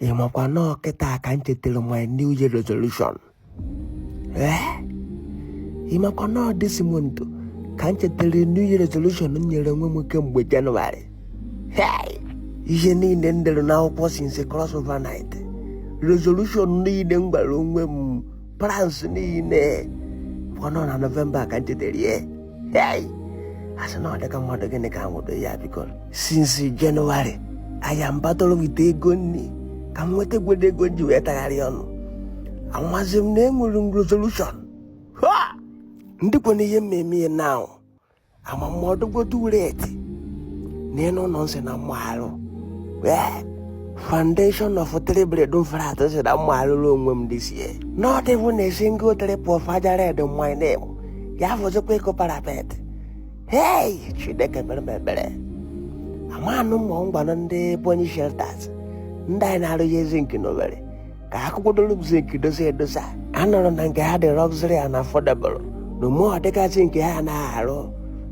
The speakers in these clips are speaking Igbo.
ịmakwa nọọ kịta ka m chetara my New Year resolution. ịmakwa nọọ this month ka m chetara New Year resolution m nyere onwe m kemgbe January. Ihe niile m dere n'akwụkwọ since crossover night, resolution niile m gbara onwe m, plans niile nọ na November ka m chetara ya. Asị na ọ dịka mmadụ gịnị ka nwụdo ya, because since January I am battling with ego nni ka m nweta gwede ego ji wee tagharị ọnụ. Amazi m na enwere m resolution ndịkwana ihe mmemme now ama mmọdụgodu reti na ịnụ nọ nsị na mmagharụ foundation of three bread flat si na mmagharụrụ onwe m this year, not even a single trip of aja red in my name. Ya fọzikwa ịkụ parapet. Chineke mere m ebere. Amanụ mmụọ mgbanụ ndị Bonny shelters ndị anyị na-arụghị zinc n'Owerri ka akụkwadoro m zinc dosa edosa. Anọrọ na nke ha dị luxury and affordable na ụmụ ọdịgasị nke ha na-arụ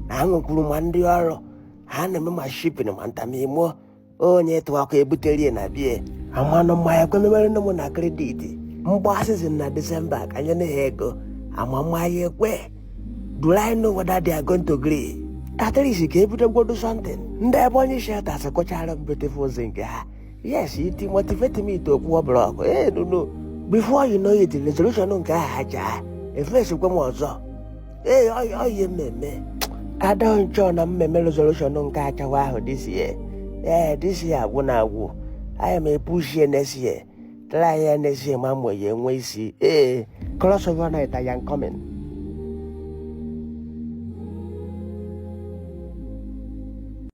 na aṅụkwuru ma ndị ọrụ ha na-eme ma shipping ma ntamimo onye tụwakwa ebuterie na bie. Amanụ mmanya kwemewere nne m na krediti mgbasịzi na December ka nye na ha ego ama mmanya ekwe. Do I know whether they are going to agree? At least you can go do something. The Bonny shelters are quite a beautiful thing. Yes, it motivated me to go block. No. Before you know it, the resolution on Gaja, a face of Gomozo. I don't join a resolution on Gaja this year. This year, when I will. I am a pushy next year. Try next year, Mamma, and we see. Crossover night, I am coming.